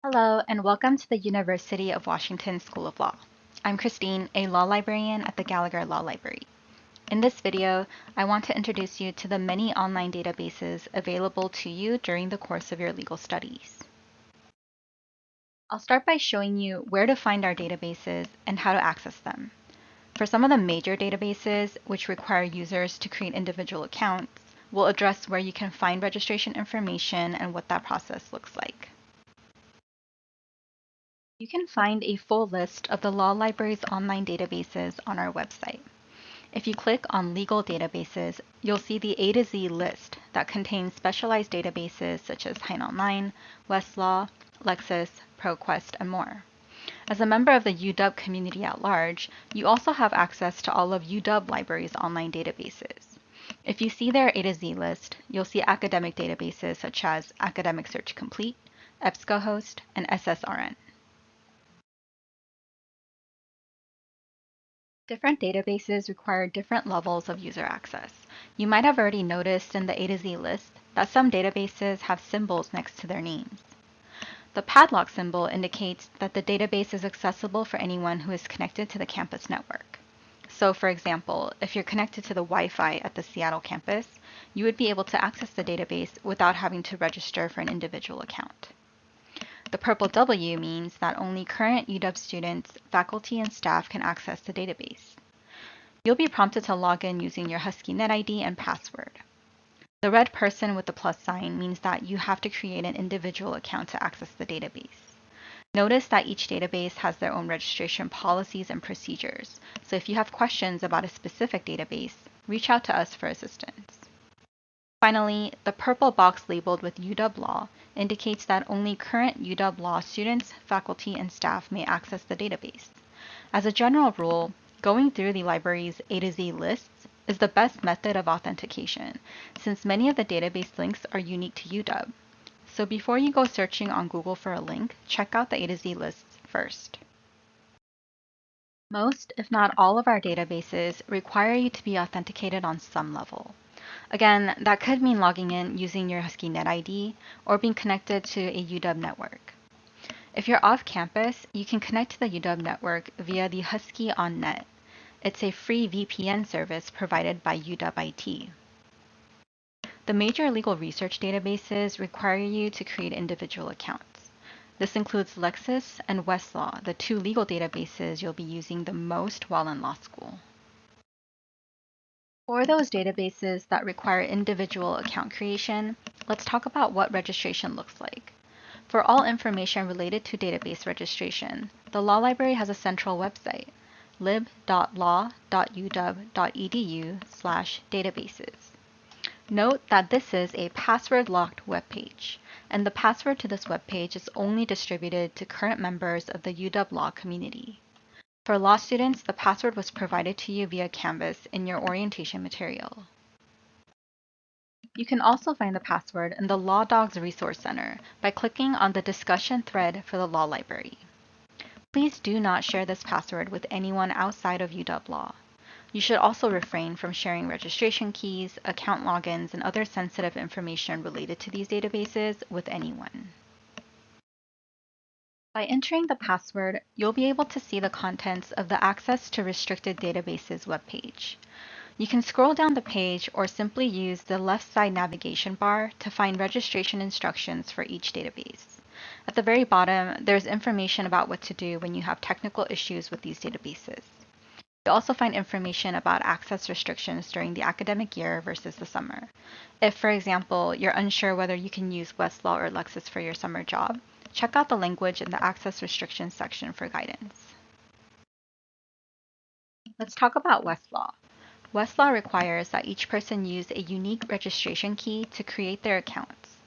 Hello, and welcome to the University of Washington School of Law. I'm Christine, a law librarian at the Gallagher Law Library. In this video, I want to introduce you to the many online databases available to you during the course of your legal studies. I'll start by showing you where to find our databases and how to access them. For some of the major databases, which require users to create individual accounts, we'll address where you can find registration information and what that process looks like. You can find a full list of the Law Library's online databases on our website. If you click on Legal Databases, you'll see the A to Z list that contains specialized databases such as Hein Online, Westlaw, Lexis, ProQuest, and more. As a member of the UW community at large, you also have access to all of UW Library's online databases. If you see their A to Z list, you'll see academic databases such as Academic Search Complete, EBSCOhost, and SSRN. Different databases require different levels of user access. You might have already noticed in the A to Z list that some databases have symbols next to their names. The padlock symbol indicates that the database is accessible for anyone who is connected to the campus network. So, for example, if you're connected to the Wi-Fi at the Seattle campus, you would be able to access the database without having to register for an individual account. The purple W means that only current UW students, faculty, and staff can access the database. You'll be prompted to log in using your Husky NetID and password. The red person with the plus sign means that you have to create an individual account to access the database. Notice that each database has their own registration policies and procedures, so if you have questions about a specific database, reach out to us for assistance. Finally, the purple box labeled with UW Law indicates that only current UW Law students, faculty, and staff may access the database. As a general rule, going through the library's A to Z lists is the best method of authentication, since many of the database links are unique to UW. So before you go searching on Google for a link, check out the A to Z lists first. Most, if not all of our databases require you to be authenticated on some level. Again, that could mean logging in using your Husky NetID or being connected to a UW network. If you're off campus, you can connect to the UW network via the Husky on Net. It's a free VPN service provided by UW IT. The major legal research databases require you to create individual accounts. This includes Lexis and Westlaw, the two legal databases you'll be using the most while in law school. For those databases that require individual account creation, let's talk about what registration looks like. For all information related to database registration, the Law Library has a central website, lib.law.uw.edu/databases. Note that this is a password-locked webpage, and the password to this webpage is only distributed to current members of the UW Law community. For law students, the password was provided to you via Canvas in your orientation material. You can also find the password in the Law Dogs Resource Center by clicking on the discussion thread for the Law Library. Please do not share this password with anyone outside of UW Law. You should also refrain from sharing registration keys, account logins, and other sensitive information related to these databases with anyone. By entering the password, you'll be able to see the contents of the Access to Restricted Databases webpage. You can scroll down the page or simply use the left side navigation bar to find registration instructions for each database. At the very bottom, there's information about what to do when you have technical issues with these databases. You'll also find information about access restrictions during the academic year versus the summer. If, for example, you're unsure whether you can use Westlaw or Lexis for your summer job, check out the language in the Access Restrictions section for guidance. Let's talk about Westlaw. Westlaw requires that each person use a unique registration key to create their accounts.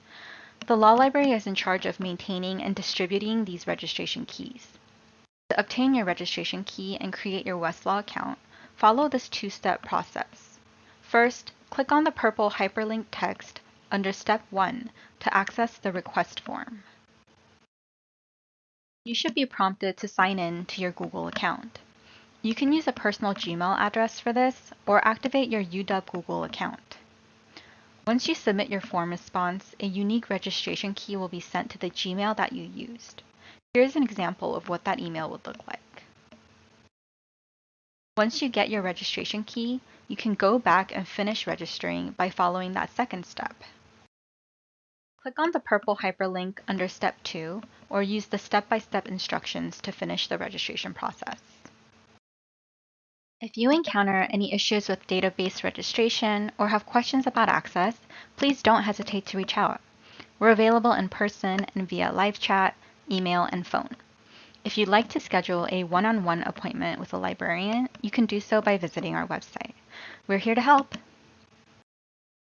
The Law Library is in charge of maintaining and distributing these registration keys. To obtain your registration key and create your Westlaw account, follow this two-step process. First, click on the purple hyperlink text under Step 1 to access the request form. You should be prompted to sign in to your Google account. You can use a personal Gmail address for this or activate your UW Google account. Once you submit your form response, a unique registration key will be sent to the Gmail that you used. Here's an example of what that email would look like. Once you get your registration key, you can go back and finish registering by following that second step. Click on the purple hyperlink under Step 2, or use the step-by-step instructions to finish the registration process. If you encounter any issues with database registration or have questions about access, please don't hesitate to reach out. We're available in person and via live chat, email, and phone. If you'd like to schedule a one-on-one appointment with a librarian, you can do so by visiting our website. We're here to help.